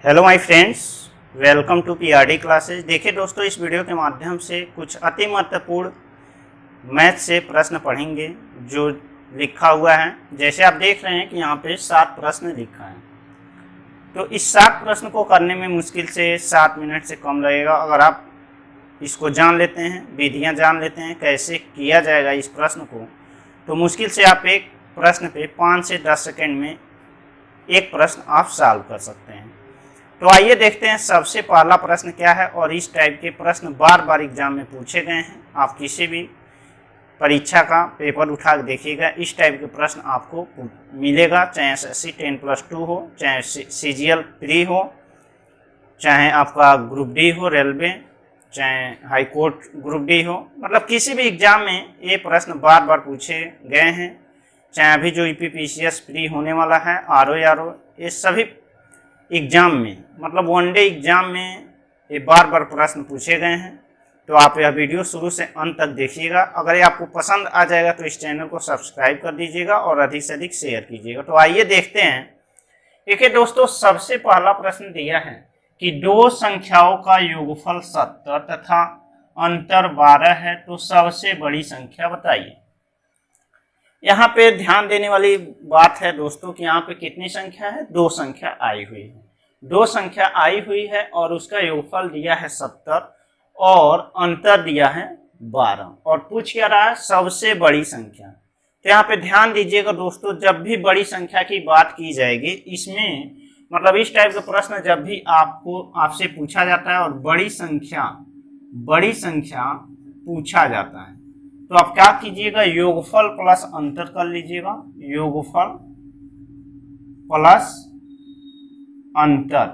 Hello my friends, welcome to PRD classes. देखिए दोस्तों, इस वीडियो के माध्यम से कुछ अति महत्वपूर्ण मैथ से प्रश्न पढ़ेंगे जो लिखा हुआ है। जैसे आप देख रहे हैं कि यहाँ पे 7 प्रश्न लिखा है, तो इस 7 प्रश्न को करने में मुश्किल से 7 मिनट से कम लगेगा। अगर आप इसको जान लेते हैं, विधियाँ जान लेते हैं कैसे किया जाएगा इस प्रश्न को, तो मुश्किल से आप एक प्रश्न पे 5 से 10 सेकेंड में एक प्रश्न आप सॉल्व कर सकते हैं। तो आइए देखते हैं सबसे पहला प्रश्न क्या है। और इस टाइप के प्रश्न बार बार एग्जाम में पूछे गए हैं। आप किसी भी परीक्षा का पेपर उठा के देखिएगा, इस टाइप के प्रश्न आपको मिलेगा, चाहे SSC 10+2 हो, चाहे CGL प्री हो, चाहे आपका ग्रुप डी हो रेलवे, चाहे हाई कोर्ट ग्रुप डी हो, मतलब किसी भी एग्जाम में ये प्रश्न बार बार पूछे गए हैं। चाहे अभी जो EPPCS प्री होने वाला है, RO, ये सभी एग्जाम में, मतलब वनडे एग्जाम में ये बार बार प्रश्न पूछे गए हैं। तो आप यह वीडियो शुरू से अंत तक देखिएगा। अगर ये आपको पसंद आ जाएगा तो इस चैनल को सब्सक्राइब कर दीजिएगा और अधिक से अधिक शेयर कीजिएगा। तो आइए देखते हैं। देखिए दोस्तों, सबसे पहला प्रश्न दिया है कि दो संख्याओं का योगफल 70 तथा अंतर 12 है, तो सबसे बड़ी संख्या बताइए। यहाँ पे ध्यान देने वाली बात है दोस्तों कि यहाँ पे कितनी संख्या है, 2 संख्या आई हुई है। 2 संख्या आई हुई है और उसका योगफल दिया है 70 और अंतर दिया है 12, और पूछ क्या रहा है, सबसे बड़ी संख्या। तो यहाँ पे ध्यान दीजिएगा दोस्तों, जब भी बड़ी संख्या की बात की जाएगी इसमें, मतलब इस टाइप का प्रश्न जब भी आपसे पूछा जाता है और बड़ी संख्या पूछा जाता है, तो आप क्या कीजिएगा, योगफल प्लस अंतर कर लीजिएगा। योगफल प्लस अंतर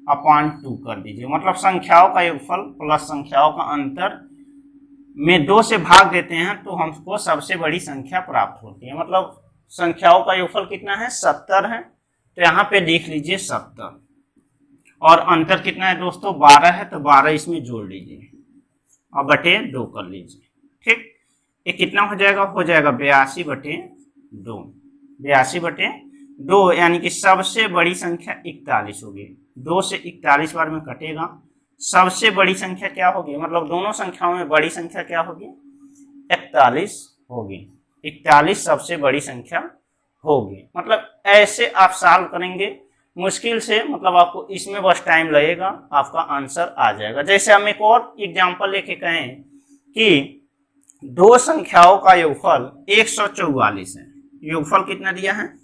अपॉन 2 कर दीजिए। मतलब संख्याओं का योगफल प्लस संख्याओं का अंतर में 2 से भाग देते हैं तो हमको सबसे बड़ी संख्या प्राप्त होती है। मतलब संख्याओं का योगफल कितना है, 70 है, तो यहाँ पे देख लीजिए 70, और अंतर कितना है दोस्तों, 12 है, तो 12 इसमें जोड़ लीजिए और बटे 2 कर लीजिए। ठीक, ये कितना हो जाएगा, 82/2। 82/2 यानी कि सबसे बड़ी संख्या 41 होगी। 2 से 41 बार में कटेगा, सबसे बड़ी संख्या क्या होगी, मतलब दोनों संख्याओं में बड़ी संख्या क्या होगी, 41 होगी। 41 सबसे बड़ी संख्या होगी। मतलब ऐसे आप सॉल्व करेंगे मुश्किल से, मतलब आपको इसमें बस टाइम लगेगा, आपका आंसर आ जाएगा। जैसे हम एक और एग्जांपल लेके कहें कि 2 संख्याओं का योगफल 144 है। योगफल कितना दिया है,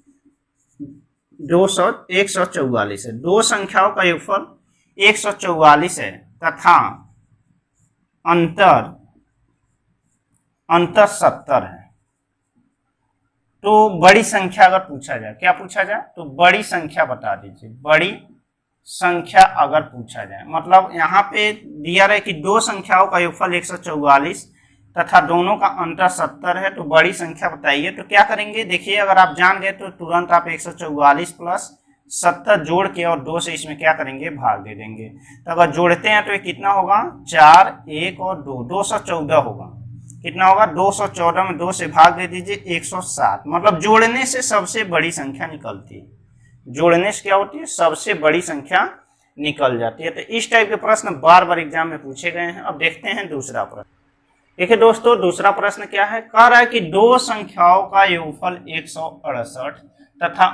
144 है। 2 संख्याओं का योगफल 144 है तथा अंतर 70 है। तो बड़ी संख्या अगर पूछा जाए, क्या पूछा जाए, तो बड़ी संख्या बता दीजिए। बड़ी संख्या अगर पूछा जाए, मतलब यहाँ पे दिया रहे कि 2 संख्याओं का योगफल 144 तथा दोनों का अंतर 70 है, तो बड़ी संख्या बताइए। तो क्या करेंगे, देखिए अगर आप जान गए तो तुरंत आप 144 प्लस 70 जोड़ के और 2 से इसमें क्या करेंगे, भाग दे देंगे। तो अगर जोड़ते हैं तो ये कितना होगा, 4, 1 और 2, 214 होगा। कितना होगा, 214 में 2 से भाग दे दीजिए, 107। मतलब जोड़ने से सबसे बड़ी संख्या निकलती है। जोड़ने से क्या होती है, सबसे बड़ी संख्या निकल जाती है। तो इस टाइप के प्रश्न बार बार एग्जाम में पूछे गए हैं। अब देखते हैं दूसरा प्रश्न। देखिए दोस्तों, दूसरा प्रश्न क्या है, कह रहा है कि 2 संख्याओं का योगफल 168 तथा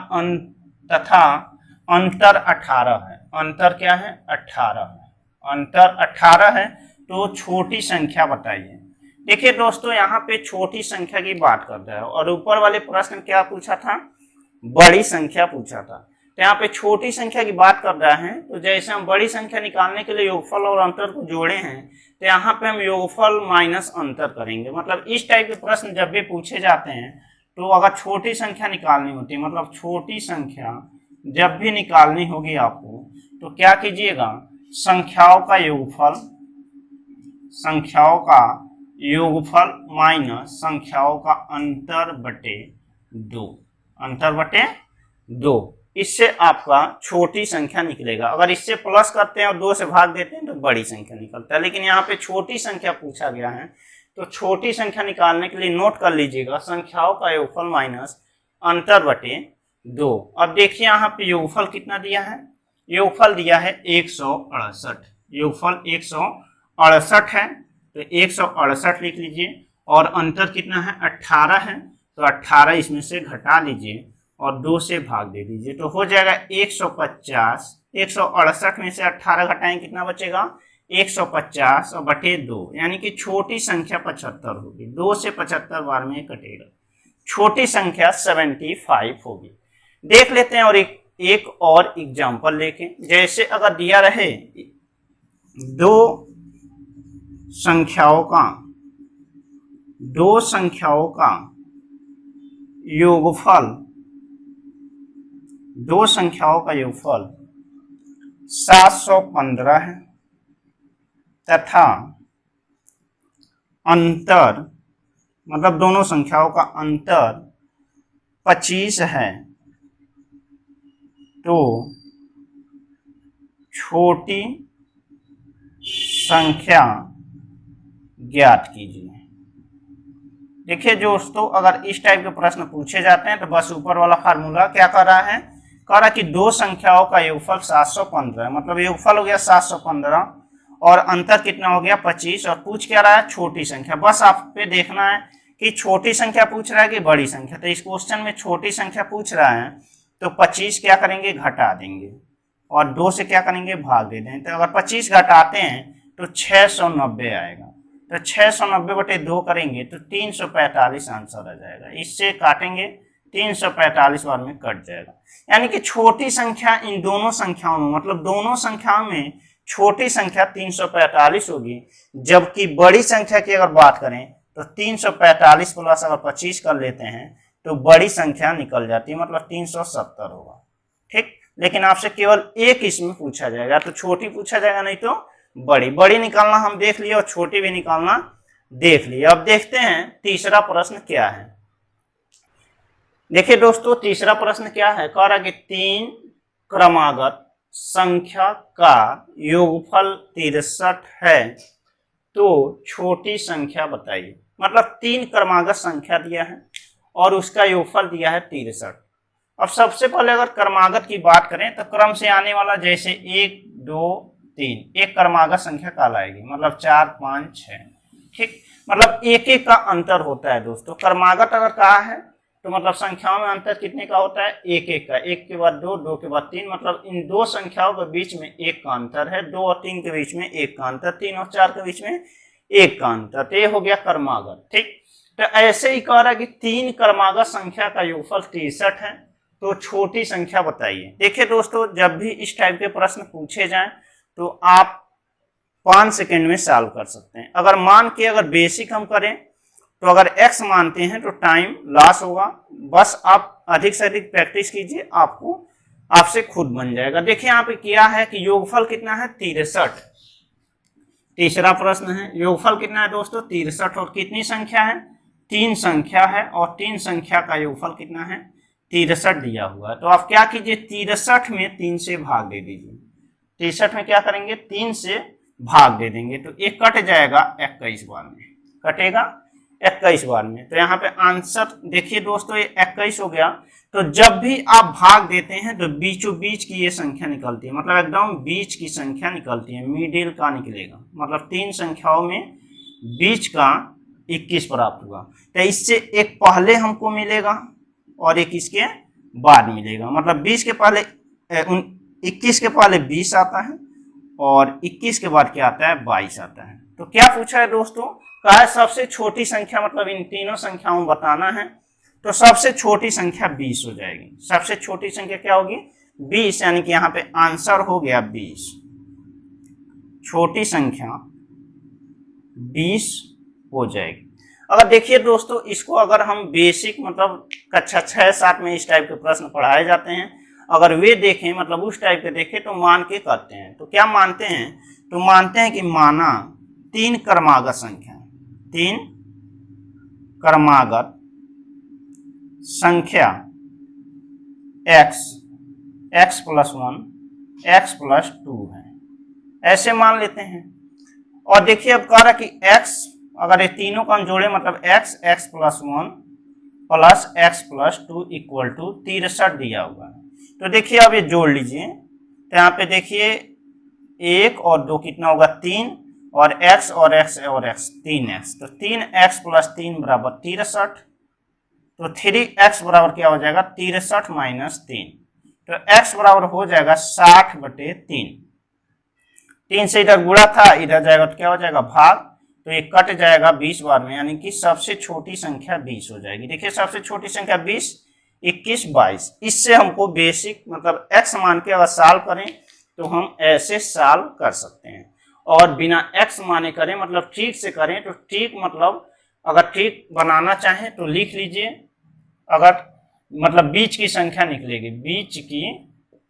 अंतर 18 है। अंतर क्या है, 18 है। अंतर 18 है, तो छोटी संख्या बताइए। देखिए दोस्तों, यहाँ पे छोटी संख्या की बात कर रहा है और ऊपर वाले प्रश्न क्या पूछा था, बड़ी संख्या पूछा था। तो यहाँ पे छोटी संख्या की बात कर रहा है। तो जैसे हम बड़ी संख्या निकालने के लिए योगफल और अंतर को जोड़े हैं, तो यहाँ पे हम योगफल माइनस अंतर करेंगे। मतलब इस टाइप के प्रश्न जब भी पूछे जाते हैं, तो अगर छोटी संख्या निकालनी होती है, मतलब छोटी संख्या जब भी निकालनी होगी आपको, तो क्या कीजिएगा, संख्याओं का योगफल माइनस संख्याओं का अंतर बटे 2। अंतर बटे 2, इससे आपका छोटी संख्या निकलेगा। अगर इससे प्लस करते हैं और 2 से भाग देते हैं तो बड़ी संख्या निकलता है। लेकिन यहाँ पे छोटी संख्या पूछा गया है, तो छोटी संख्या निकालने के लिए नोट कर लीजिएगा, संख्याओं का योगफल माइनस अंतर बटे 2। अब देखिए यहाँ पे योगफल कितना दिया है, योगफल दिया है 168, योगफल 168 है, तो 168 लिख लीजिए। और अंतर कितना है, 18 है, तो 18 इसमें से घटा लीजिए और 2 से भाग दे दीजिए, तो हो जाएगा 150। 168 में से 18 घटाएं कितना बचेगा, 150 और बटे 2, यानी कि छोटी संख्या 75 होगी। 2 से 75 बार में कटेगा, छोटी संख्या 75 होगी। देख लेते हैं और एक और एग्जाम्पल लेके, जैसे अगर दिया रहे दो संख्याओं का योगफल, 715 है तथा अंतर, मतलब दोनों संख्याओं का अंतर 25 है, तो छोटी संख्या ज्ञात कीजिए। देखिए दोस्तों, अगर इस टाइप के प्रश्न पूछे जाते हैं तो बस ऊपर वाला फार्मूला क्या कर रहा है, कह रहा कि दो संख्याओं का योगफल 715, मतलब योगफल हो गया 715 और अंतर कितना हो गया 25, और पूछ क्या रहा है, छोटी संख्या। बस आप पे देखना है कि छोटी संख्या पूछ रहा है कि बड़ी संख्या। तो इस क्वेश्चन में छोटी संख्या पूछ रहा है, तो 25 क्या करेंगे, घटा देंगे और 2 से क्या करेंगे, भाग दे देंगे। तो अगर 25 घटाते हैं तो 690 आएगा, तो 690 बटे 2 करेंगे तो 345 आंसर आ जाएगा। इससे काटेंगे 345 बार में कट जाएगा। यानी कि छोटी संख्या इन दोनों संख्याओं में, मतलब दोनों संख्याओं में छोटी संख्या 345 होगी, जबकि बड़ी संख्या की अगर बात करें तो 345 प्लस अगर 25 कर लेते हैं तो बड़ी संख्या निकल जाती है, मतलब 370 होगा। ठीक, लेकिन आपसे केवल एक इसमें पूछा जाएगा, तो छोटी पूछा जाएगा, नहीं तो बड़ी निकालना हम देख लिए और छोटी भी निकालना देख लिए। अब देखते हैं तीसरा प्रश्न क्या है। देखिए दोस्तों, तीसरा प्रश्न क्या है, कह रहा कि 3 क्रमागत संख्या का योगफल 63 है, तो छोटी संख्या बताइए। मतलब 3 क्रमागत संख्या दिया है और उसका योगफल दिया है 63। अब सबसे पहले अगर क्रमागत की बात करें तो क्रम से आने वाला, जैसे 1 2 3 एक क्रमागत संख्या कहलाएगी, मतलब 4 5 6। ठीक, मतलब एक एक का अंतर होता है दोस्तों। क्रमागत अगर कहा है तो मतलब संख्याओं में अंतर कितने का होता है, एक एक का, 1 के बाद 2 2 के बाद 3, मतलब इन दो संख्याओं के बीच में 1 का अंतर है, 2 और 3 के बीच में 1 का अंतर, 3 और 4 के बीच में 1 का अंतर, तो ये हो गया क्रमागत। ठीक, तो ऐसे ही कह रहा है कि 3 क्रमागत संख्या का योगफल 63 है, तो छोटी संख्या बताइए। देखिए दोस्तों, जब भी इस टाइप के प्रश्न पूछे जाएं तो आप 5 सेकेंड में सॉल्व कर सकते हैं। अगर मान के अगर बेसिक हम करें तो अगर x मानते हैं तो टाइम लॉस होगा। बस आप अधिक से अधिक प्रैक्टिस कीजिए, आपको आपसे खुद बन जाएगा। देखिए यहाँ पे किया है कि योगफल कितना है, 63। तीसरा प्रश्न है, योगफल कितना है दोस्तों, 63, और कितनी संख्या है, 3 संख्या है, और 3 संख्या का योगफल कितना है, 63 दिया हुआ है। तो आप क्या कीजिए, 63 में 3 से भाग दे दीजिए। 63 में क्या करेंगे, 3 से भाग दे देंगे, तो एक कट जाएगा 21 बार में, कटेगा 21 बार में। तो यहाँ पे आंसर देखिए दोस्तों, ये 21 हो गया। तो जब भी आप भाग देते हैं तो बीचों बीच की ये संख्या निकलती है, मतलब एकदम बीच की संख्या निकलती है, मिडिल का निकलेगा। मतलब 3 संख्याओं में बीच का 21 प्राप्त हुआ, तो इससे एक पहले हमको मिलेगा और एक इसके बाद मिलेगा। मतलब 20 के पहले 21 के पहले 20 आता है और 21 के बाद क्या आता है, 22 आता है। तो क्या पूछा है दोस्तों, कहा है सबसे छोटी संख्या, मतलब इन तीनों संख्याओं में बताना है, तो सबसे छोटी संख्या 20 हो जाएगी। सबसे छोटी संख्या क्या होगी, 20, यानी कि यहाँ पे आंसर हो गया 20। छोटी संख्या 20 हो जाएगी। अगर देखिए दोस्तों, इसको अगर हम बेसिक, मतलब कक्षा 6 7 में इस टाइप के प्रश्न पढ़ाए जाते हैं, अगर वे देखें, मतलब उस टाइप के देखें तो मान के करते हैं। तो क्या मानते हैं, तो मानते हैं कि माना 3 क्रमागत संख्या, 3 क्रमागत संख्या x, x + 1, x + 2 है, ऐसे मान लेते हैं। और देखिए अब कह रहा कि x, अगर ये तीनों को हम जोड़े, मतलब x, x + 1 + x + 2 = 63 दिया हुआ है। तो देखिए अब ये जोड़ लीजिए, तो यहाँ पे देखिए 1 और 2 कितना होगा 3 और x और x और x 3x, तो 3x प्लस 3 बराबर 63। तो 3x बराबर क्या हो जाएगा 63 माइनस 3, तो x बराबर हो जाएगा 60/3। 3 से इधर गुणा था, इधर जाएगा तो क्या हो जाएगा भाग, तो ये कट जाएगा 20 बार में, यानी कि सबसे छोटी संख्या 20 हो जाएगी। देखिए सबसे छोटी संख्या 20, 21, 22। इससे हमको बेसिक मतलब x मान के अगर सॉल्व करें तो हम ऐसे सॉल्व कर सकते हैं, और बिना x माने करें मतलब ट्रिक से करें तो ट्रिक मतलब अगर ट्रिक बनाना चाहें तो लिख लीजिए। अगर मतलब बीच की संख्या निकलेगी, बीच की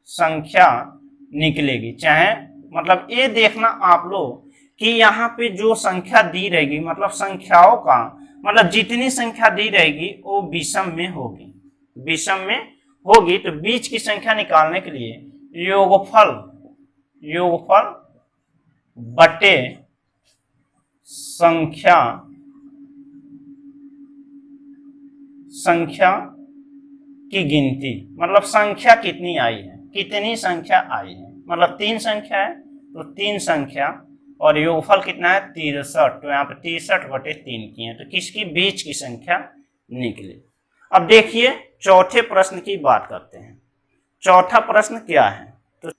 संख्या निकलेगी, चाहे मतलब ये देखना आप लोग कि यहाँ पे जो संख्या दी रहेगी मतलब संख्याओं का मतलब जितनी संख्या दी रहेगी वो विषम में होगी, विषम में होगी। तो बीच की संख्या निकालने के लिए योगफल बटे संख्या की गिनती, मतलब संख्या कितनी आई है, कितनी संख्या आई है, मतलब 3 संख्या है तो 3 संख्या, और योगफल कितना है 63, तो यहाँ पे 63/3 की है, तो किसकी बीच की संख्या निकली। अब देखिए चौथे प्रश्न की बात करते हैं। चौथा प्रश्न क्या है, तो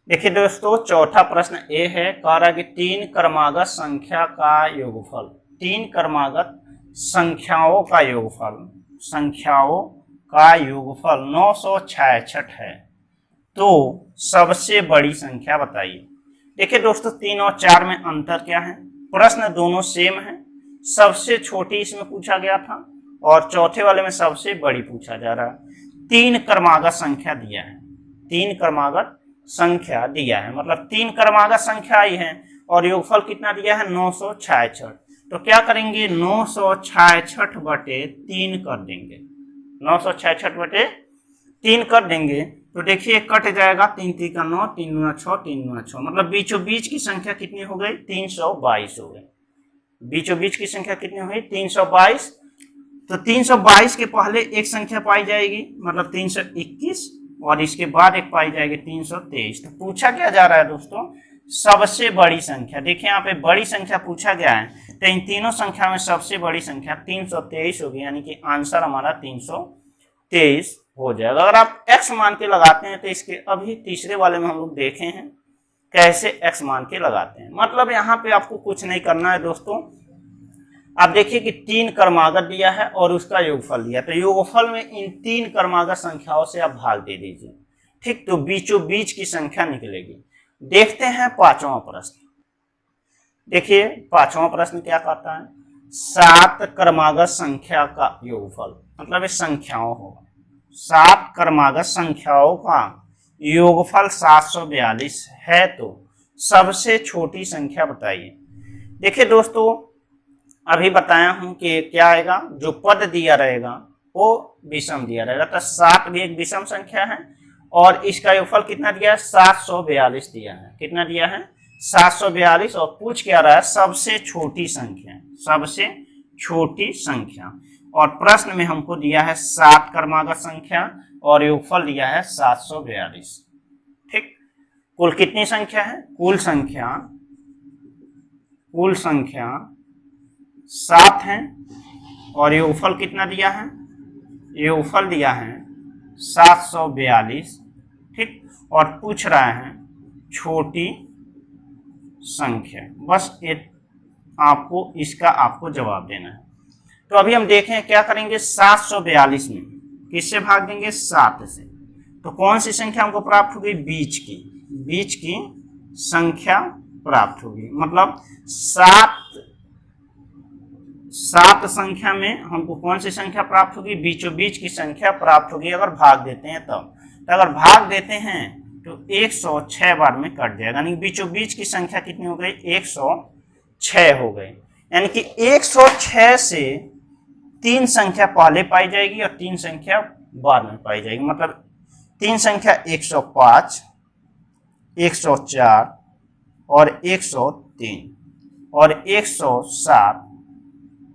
देखिए दोस्तों चौथा प्रश्न ये है, कह रहा है कि 3 क्रमागत संख्या का योगफल, 3 क्रमागत संख्याओं का योगफल 966 है, तो सबसे बड़ी संख्या बताइए। देखिए दोस्तों 3 और 4 में अंतर क्या है, प्रश्न दोनों सेम है, सबसे छोटी इसमें पूछा गया था और चौथे वाले में सबसे बड़ी पूछा जा रहा है। 3 क्रमागत संख्या दिया है, 3 क्रमागत संख्या दिया है, मतलब 3 क्रमागत संख्या आई है और योगफल कितना दिया है 966। तो क्या करेंगे 966/3 कर देंगे, 966/3 कर देंगे। तो देखिए कट जाएगा 3 3 का 9, 3 9 6, 3 9 6, मतलब बीचों बीच की संख्या कितनी हो गई 322 हो गई। बीचों बीच की संख्या कितनी हुई 322। तो 322 के पहले एक संख्या पाई जाएगी मतलब 321, और इसके बाद एक पाई जाएगी 323। तो पूछा क्या जा रहा है दोस्तों सबसे बड़ी संख्या। देखिए यहाँ पे बड़ी संख्या पूछा गया है, तो इन तीनों संख्या में सबसे बड़ी संख्या 323 होगी, यानी कि आंसर हमारा 323 हो जाएगा। अगर आप x मान के लगाते हैं तो इसके अभी तीसरे वाले में हम लोग देखे हैं कैसे x मान के लगाते हैं। मतलब यहाँ पे आपको कुछ नहीं करना है दोस्तों, आप देखिए कि 3 क्रमागत दिया है और उसका योगफल दिया, तो योगफल में इन 3 क्रमागत संख्याओं से आप भाग दे दीजिए, ठीक, तो बीचों बीच की संख्या निकलेगी। देखते हैं पांचवा प्रश्न। देखिए पांचवा प्रश्न क्या कहता है, 7 क्रमागत संख्या का योगफल, मतलब इस संख्याओं होगा 7 क्रमागत संख्याओं का योगफल 742 है, तो सबसे छोटी संख्या बताइए। देखिए दोस्तों अभी बताया हूं कि क्या आएगा, जो पद दिया रहेगा वो विषम दिया रहेगा, तो 7 भी एक विषम संख्या है और इसका योगफल कितना दिया है 742 दिया है। कितना दिया है 742, और पूछ क्या रहा है सबसे छोटी संख्या, सबसे छोटी संख्या, और प्रश्न में हमको दिया है 7 क्रमागत संख्या और योगफल दिया है 742, ठीक। कुल कितनी संख्या है, कुल संख्या 7 है और योगफल कितना दिया है, योगफल दिया है 742, ठीक, और पूछ रहा है छोटी संख्या, बस ये आपको जवाब देना है। तो अभी हम देखें क्या करेंगे, 742 में किससे भाग देंगे 7 से, तो कौन सी संख्या हमको प्राप्त होगी, बीच की संख्या प्राप्त होगी। मतलब 7 संख्या में हमको कौन सी संख्या प्राप्त होगी, बीचों बीच की संख्या प्राप्त होगी अगर भाग देते हैं तब। तो अगर भाग देते हैं तो 106 बार में कट जाएगा, यानी बीचों बीच की संख्या कितनी हो गई 106 हो गई, यानी कि 106 से 3 संख्या पहले पाई जाएगी और 3 संख्या बाद में पाई जाएगी। मतलब 3 संख्या 105, 104 और 103 और 107,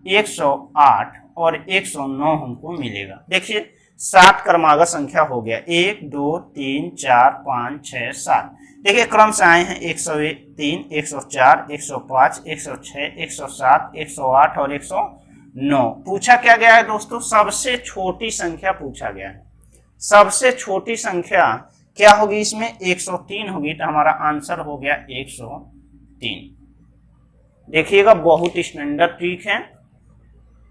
108 और 109 हमको मिलेगा। देखिए 7 क्रमागत संख्या हो गया। 1 2 3 4 5 6 7। देखिए क्रम से आए हैं 103, 104, 105, 106, 107, 108 और 109। पूछा क्या गया है दोस्तों? सबसे छोटी संख्या पूछा गया है। सबसे छोटी संख्या क्या होगी इसमें? 103 होगी, तो हमारा आंसर हो गया 103। देखिएगा बहुत स्टैंडर्ड ट्रिक है।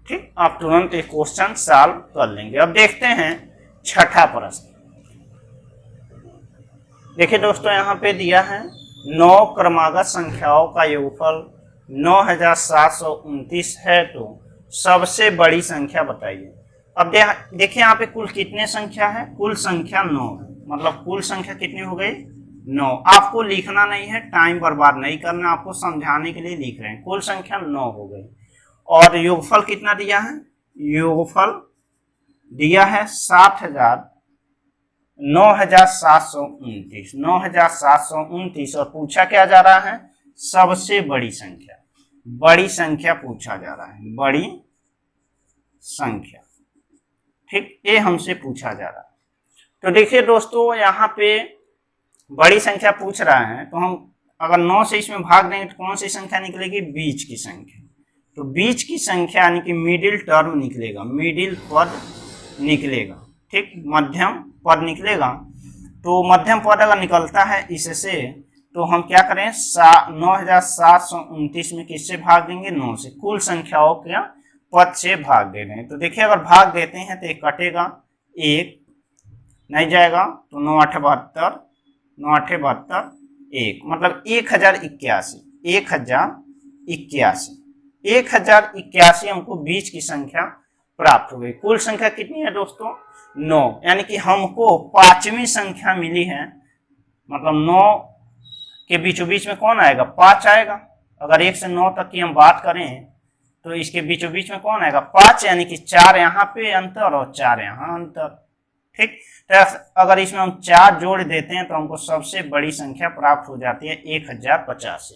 ठीक, आप तुरंत एक क्वेश्चन सॉल्व कर लेंगे। अब देखते हैं छठा प्रश्न। देखिए दोस्तों यहाँ पे दिया है 9 क्रमागत संख्याओं का योगफल 9729 है, तो सबसे बड़ी संख्या बताइए। अब देखिए यहाँ पे कुल कितने संख्या है? कुल संख्या 9 है, मतलब कुल संख्या कितनी हो गई? 9। आपको लिखना नहीं है, टाइम बर्बाद नहीं करना, आपको समझाने के लिए लिख रहे हैं। कुल संख्या 9 हो गई। और योगफल कितना दिया है? योगफल दिया है 9729। 9729 और पूछा क्या जा रहा है? सबसे बड़ी संख्या। बड़ी संख्या पूछा जा रहा है, बड़ी संख्या। ठीक, ये हमसे पूछा जा रहा है। तो देखिए दोस्तों यहाँ पे बड़ी संख्या पूछ रहा है, तो हम अगर 9 से इसमें भाग देंगे तो कौन सी संख्या निकलेगी? बीच की संख्या। तो बीच की संख्या यानी कि मिडिल टर्म निकलेगा, मिडिल पद निकलेगा। ठीक, मध्यम पद निकलेगा। तो मध्यम पद अगर निकलता है इससे, तो हम क्या करें? 9729 में किससे भाग देंगे? 9 से। कुल संख्याओं के पद से भाग दे रहे हैं। तो देखिए अगर भाग देते हैं तो एक कटेगा, 1 नहीं जाएगा, तो 9 8 72, 9 8 72, 1 मतलब 1081। 1081 1081 हमको बीच की संख्या प्राप्त हो गई। कुल संख्या कितनी है दोस्तों? 9। यानी कि हमको पांचवी संख्या मिली है, मतलब 9 के बीचों बीच में कौन आएगा? 5 आएगा। अगर 1 से 9 तक की हम बात करें तो इसके बीचों बीच में कौन आएगा? 5, यानी कि 4 यहाँ पे अंतर और 4 यहाँ अंतर। ठीक, तो अगर इसमें हम 4 जोड़ देते हैं तो हमको सबसे बड़ी संख्या प्राप्त हो जाती है 1085।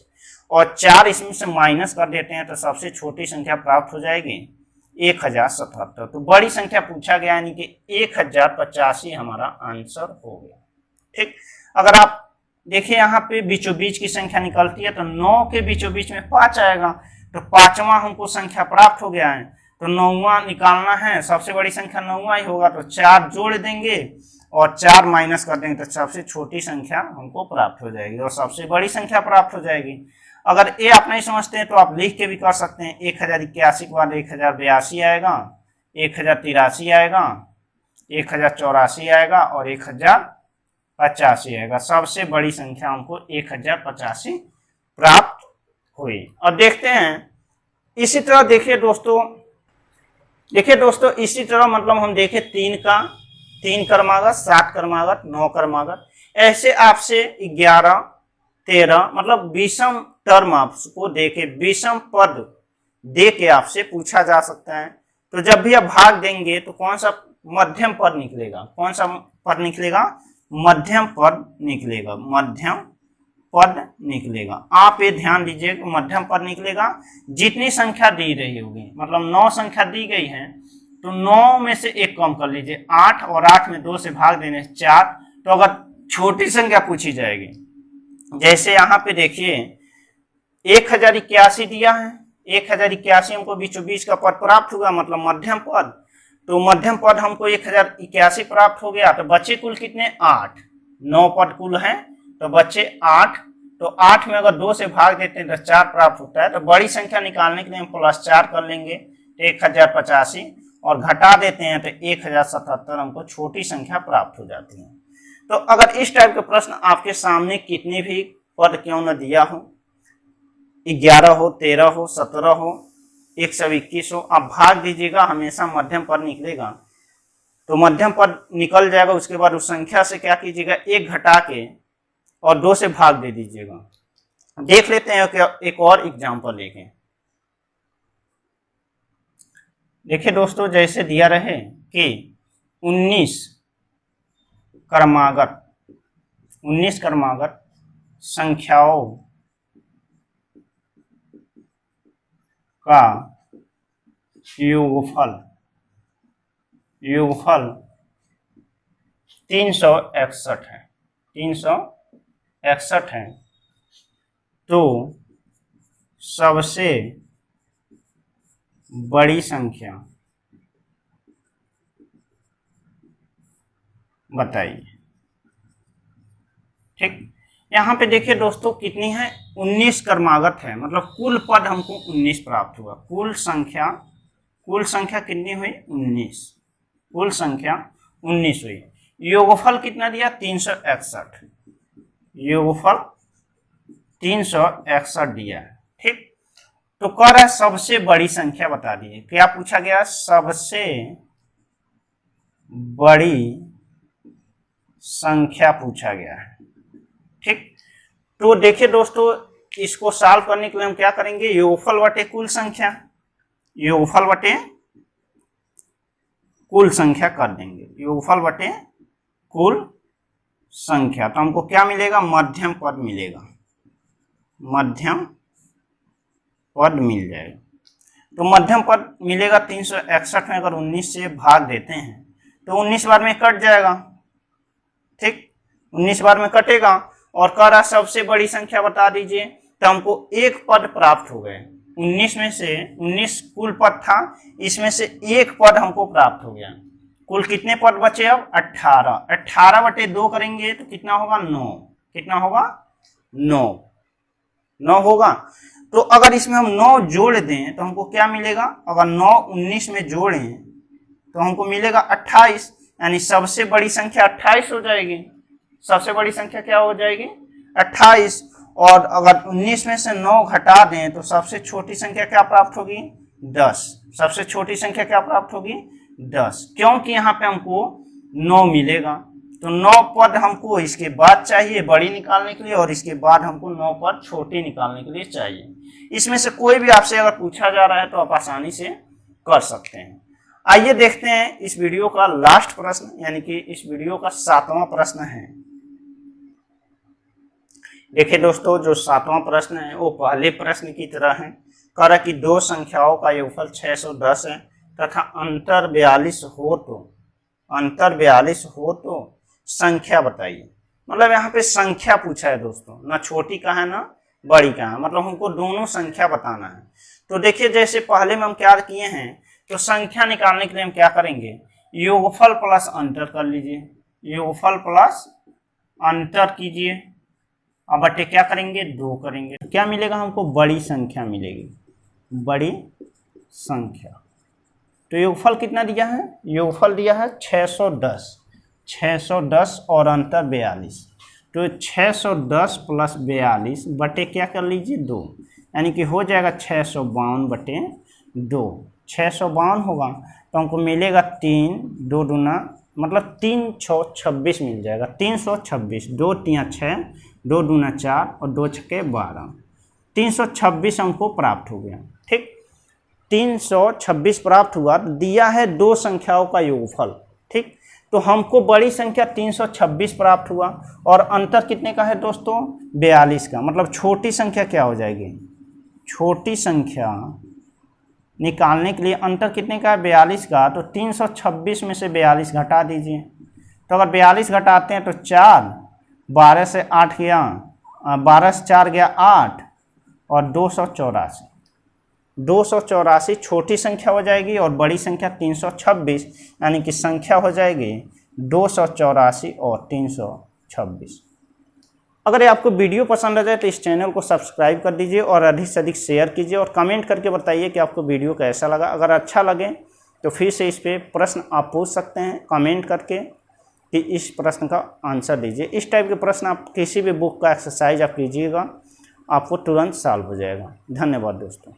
और 4 इसमें से माइनस कर देते हैं तो सबसे छोटी संख्या प्राप्त हो जाएगी 1077। तो बड़ी संख्या पूछा गया, यानी कि 1085 हमारा आंसर हो गया। ठीक, अगर आप देखिए यहाँ पे बीचों बीच की संख्या निकलती है तो 9 के बीचों बीच में 5 आएगा, तो 5वां हमको संख्या प्राप्त हो गया है। तो 9वां निकालना है, सबसे बड़ी संख्या 9वां ही होगा, तो 4 जोड़ देंगे और 4 माइनस कर देंगे तो सबसे छोटी संख्या हमको प्राप्त हो जाएगी और सबसे बड़ी संख्या प्राप्त हो जाएगी। अगर ये आप नहीं समझते हैं तो आप लिख के भी कर सकते हैं। 1081 के बाद 1082 आएगा, 1083 आएगा, 1084 आएगा और 1085 आएगा। सबसे बड़ी संख्या हमको 1085 प्राप्त हुई। अब देखते हैं इसी तरह, देखिए दोस्तों इसी तरह मतलब हम देखें 3 क्रमागत, 7 क्रमागत, 9 क्रमागत, ऐसे आपसे 11 13 मतलब विषम टर्म आपको देके विषम पद दे के आपसे पूछा जा सकता है। तो जब भी आप भाग देंगे तो कौन सा मध्यम पद निकलेगा? कौन सा पद निकलेगा? मध्यम पद निकलेगा, मध्यम पद निकलेगा। आप ये ध्यान दीजिए कि मध्यम पद निकलेगा। जितनी संख्या दी रही होगी, मतलब 9 संख्या दी गई है तो 9 में से 1 कम कर लीजिए, 8 और 8 में 2 से भाग देने 4। तो अगर छोटी संख्या पूछी जाएगी, जैसे यहाँ पे देखिए 1081 दिया है, 1081 हमको बीचों बीच का पद प्राप्त हुआ, मतलब मध्यम पद। तो मध्यम पद हमको 1081 प्राप्त हो गया, तो बच्चे कुल कितने? 8। 9 पद कुल है तो बच्चे 8। तो 8 में अगर 2 से भाग देते हैं तो 4 प्राप्त होता है। तो बड़ी संख्या निकालने के लिए हम +4 कर लेंगे, 1085 और घटा देते हैं तो 1077 हमको छोटी संख्या प्राप्त हो जाती है। तो अगर इस टाइप के प्रश्न आपके सामने कितने भी पद क्यों न दिया हो, 11 हो, 13 हो, 17 हो, 121 हो, आप भाग दीजिएगा, हमेशा मध्यम पद निकलेगा। तो मध्यम पद निकल जाएगा, उसके बाद उस संख्या से क्या कीजिएगा? 1 घटा के और 2 से भाग दे दीजिएगा। देख लेते हैं कि एक और एग्जाम्पल लेके। देखिए दोस्तों, जैसे दिया रहे कि 19 क्रमागत संख्याओं का योगफल 361 है, 361 है, तो सबसे बड़ी संख्या बताइए। ठीक, यहाँ पे देखिए दोस्तों कितनी है, 19 क्रमागत है, मतलब कुल पद हमको 19 प्राप्त हुआ। कुल संख्या कितनी हुई, 19, कुल संख्या 19 हुई। योगफल कितना दिया, 361, योगफल 361 दिया है। ठीक, तो कह रहा है सबसे बड़ी संख्या बता दीजिए। क्या पूछा गया, सबसे बड़ी संख्या पूछा गया है। ठीक, तो देखिए दोस्तों इसको सॉल्व करने के लिए हम क्या करेंगे, योगफल बटे कुल संख्या, योगफल बटे कुल संख्या कर देंगे, योगफल बटे कुल संख्या। तो हमको क्या मिलेगा, मध्यम पद मिलेगा, मध्यम पद मिल जाएगा। तो मध्यम पद मिलेगा 361 में अगर 19 से भाग देते हैं तो 19 बार में कट जाएगा। ठीक, 19 बार में कटेगा और कह रहा सबसे बड़ी संख्या बता दीजिए, तो हमको एक पद प्राप्त हो गए। 19 में से 19 कुल पद था, इसमें से एक पद हमको प्राप्त हो गया। कुल कितने पद बचे अब, 18, 18 बटे 2 करेंगे तो कितना होगा, 9, कितना होगा, 9 होगा। तो अगर इसमें हम 9 जोड़ दें तो हमको क्या मिलेगा, अगर 9 19 में जोड़ें तो हमको मिलेगा 28, यानी सबसे बड़ी संख्या 28 हो जाएगी। सबसे बड़ी संख्या क्या हो जाएगी, 28। और अगर 19 में से 9 घटा दें तो सबसे छोटी संख्या क्या प्राप्त होगी, 10। सबसे छोटी संख्या क्या प्राप्त होगी, 10, क्योंकि यहाँ पे हमको 9 मिलेगा। तो 9 पद हमको इसके बाद चाहिए बड़ी निकालने के लिए, और इसके बाद हमको 9 पद छोटी निकालने के लिए चाहिए। इसमें से कोई भी आपसे अगर पूछा जा रहा है तो आप आसानी से कर सकते हैं। आइए देखते हैं इस वीडियो का लास्ट प्रश्न, यानी कि इस वीडियो का 7वां प्रश्न है। देखिए दोस्तों जो 7वां प्रश्न है वो पहले प्रश्न की तरह है। कह रहा कि दो संख्याओं का योगफल 610 है तथा अंतर 42 हो तो संख्या बताइए। मतलब यहाँ पे संख्या पूछा है दोस्तों, ना छोटी का है ना बड़ी का है, मतलब हमको दोनों संख्या बताना है। तो देखिए जैसे पहले में हम क्या किए हैं, तो संख्या निकालने के लिए हम क्या करेंगे, योगफल प्लस अंतर कर लीजिए, योगफल प्लस अंतर कीजिए, अब बटे क्या करेंगे, 2 करेंगे। तो क्या मिलेगा हमको, बड़ी संख्या मिलेगी, बड़ी संख्या। तो योगफल कितना दिया है, योगफल दिया है 610 और अंतर 42। तो 610 प्लस 42 बटे क्या कर लीजिए, 2, यानी कि हो जाएगा 652 बटे 2। 652 होगा तो हमको मिलेगा 3, 2 दूना मतलब 326 मिल जाएगा, 326, 2 3 6, 2 दूना 4 और 2 छक्के 12, 326 हमको प्राप्त हो गया। ठीक, 326 प्राप्त हुआ, दिया है दो संख्याओं का योगफल। ठीक, तो हमको बड़ी संख्या 326 प्राप्त हुआ और अंतर कितने का है दोस्तों, 42 का। मतलब छोटी संख्या क्या हो जाएगी, छोटी संख्या निकालने के लिए अंतर कितने का है, 42 का। तो 326 में से 42 घटा दीजिए। तो अगर 42 घटाते हैं तो 4, 12 से 8 गया, 12 से 4 गया 8 और 284 छोटी संख्या हो जाएगी और बड़ी संख्या 326, यानी कि संख्या हो जाएगी 284 और 326। अगर ये आपको वीडियो पसंद आ जाए तो इस चैनल को सब्सक्राइब कर दीजिए और अधिक से अधिक शेयर कीजिए और कमेंट करके बताइए कि आपको वीडियो कैसा लगा। अगर अच्छा लगे तो फिर से इस पे प्रश्न आप पूछ सकते हैं कमेंट करके कि इस प्रश्न का आंसर दीजिए। इस टाइप के प्रश्न आप किसी भी बुक का एक्सरसाइज आप कीजिएगा, आपको तुरंत सॉल्व हो जाएगा। धन्यवाद दोस्तों।